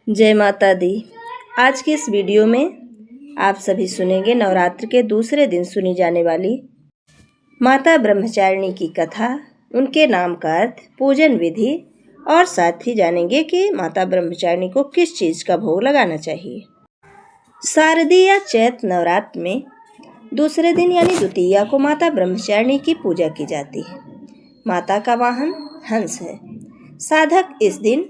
जय माता दी। आज की इस वीडियो में आप सभी सुनेंगे नवरात्र के दूसरे दिन सुनी जाने वाली माता ब्रह्मचारिणी की कथा, उनके नाम का अर्थ, पूजन विधि और साथ ही जानेंगे कि माता ब्रह्मचारिणी को किस चीज़ का भोग लगाना चाहिए। शारदीय या चैत नवरात्र में दूसरे दिन यानी द्वितीया को माता ब्रह्मचारिणी की पूजा की जाती है। माता का वाहन हंस है। साधक इस दिन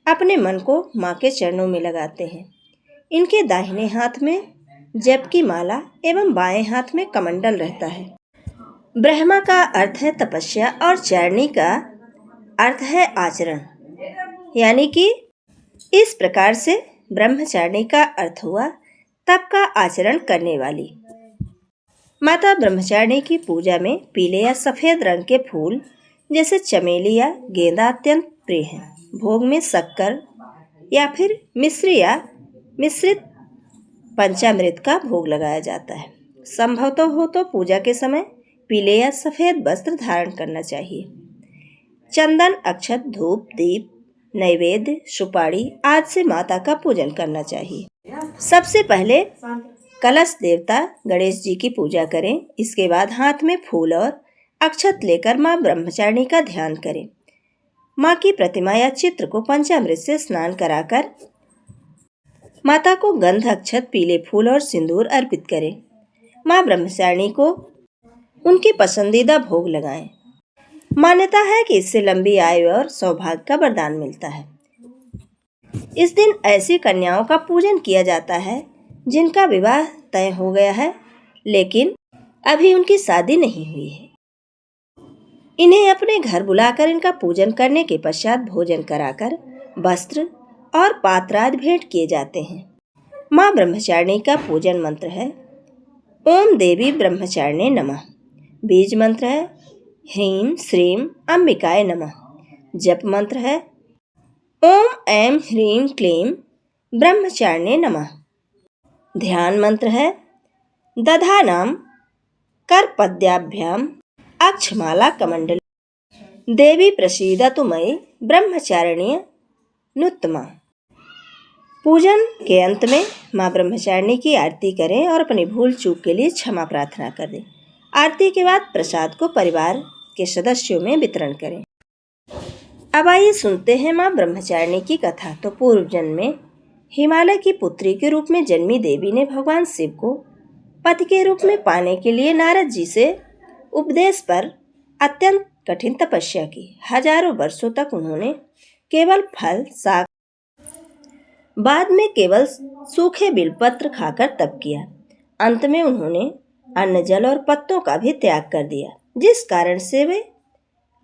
अपने मन को माँ के चरणों में लगाते हैं। इनके दाहिने हाथ में जप की माला एवं बाएं हाथ में कमंडल रहता है। ब्रह्मा का अर्थ है तपस्या और चारिणी का अर्थ है आचरण, यानी कि इस प्रकार से ब्रह्मचारिणी का अर्थ हुआ तप का आचरण करने वाली। माता ब्रह्मचारिणी की पूजा में पीले या सफ़ेद रंग के फूल जैसे चमेली या गेंदा अत्यंत प्रिय हैं। भोग में शक्कर या फिर मिश्री या मिश्रित पंचामृत का भोग लगाया जाता है। संभवतः हो तो पूजा के समय पीले या सफ़ेद वस्त्र धारण करना चाहिए। चंदन, अक्षत, धूप, दीप, नैवेद्य, सुपारी आदि से माता का पूजन करना चाहिए। सबसे पहले कलश देवता गणेश जी की पूजा करें। इसके बाद हाथ में फूल और अक्षत लेकर माँ ब्रह्मचारिणी का ध्यान करें। माँ की प्रतिमा या चित्र को पंचामृत से स्नान कराकर माता को गंध, अक्षत, पीले फूल और सिंदूर अर्पित करें। माँ ब्रह्मचारिणी को उनके पसंदीदा भोग लगाएं। मान्यता है कि इससे लंबी आयु और सौभाग्य का वरदान मिलता है। इस दिन ऐसी कन्याओं का पूजन किया जाता है जिनका विवाह तय हो गया है लेकिन अभी उनकी शादी नहीं हुई है। इन्हें अपने घर बुलाकर इनका पूजन करने के पश्चात भोजन कराकर वस्त्र और पात्र आदि भेंट किए जाते हैं। माँ ब्रह्मचारिणी का पूजन मंत्र है ओम देवी ब्रह्मचारिणे नमः। बीज मंत्र है ह्रीं श्रीं अंबिकाय नमः। जप मंत्र है ओम ऐं ह्रीं क्लीं ब्रह्मचारिणे नमः। ध्यान मंत्र है दधानां करपद्याभ्याम अक्षमाला कमंडल देवी प्रसीदतु मयि ब्रह्मचारिण्य नुत्तमा। पूजन के अंत में माँ ब्रह्मचारिणी की आरती करें और अपनी भूल चूक के लिए क्षमा प्रार्थना करें। आरती के बाद प्रसाद को परिवार के सदस्यों में वितरण करें। अब आइए सुनते हैं माँ ब्रह्मचारिणी की कथा। तो पूर्व जन्म में हिमालय की पुत्री के रूप में जन्मी देवी ने भगवान शिव को पति के रूप में पाने के लिए नारद जी से उपदेश पर अत्यंत कठिन तपस्या की। हजारों वर्षों तक उन्होंने केवल फल, शाक, बाद में केवल सूखे बिलपत्र खाकर तप किया। अंत में उन्होंने अन्न, जल और पत्तों का भी त्याग कर दिया, जिस कारण से वे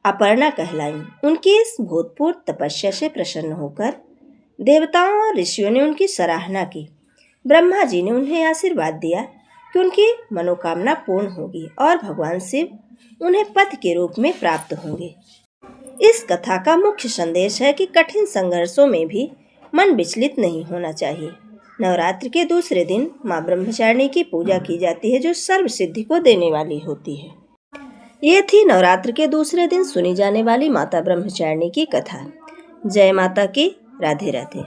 अपर्णा कहलाईं। उनकी इस भूतपूर्व तपस्या से प्रसन्न होकर देवताओं और ऋषियों ने उनकी सराहना की। ब्रह्मा जी ने उन्हें आशीर्वाद दिया कि उनकी मनोकामना पूर्ण होगी और भगवान शिव उन्हें पति के रूप में प्राप्त होंगे। इस कथा का मुख्य संदेश है कि कठिन संघर्षों में भी मन विचलित नहीं होना चाहिए। नवरात्र के दूसरे दिन माँ ब्रह्मचारिणी की पूजा की जाती है जो सर्व सिद्धि को देने वाली होती है। ये थी नवरात्र के दूसरे दिन सुनी जाने वाली माता ब्रह्मचारिणी की कथा। जय माता की। राधे राधे।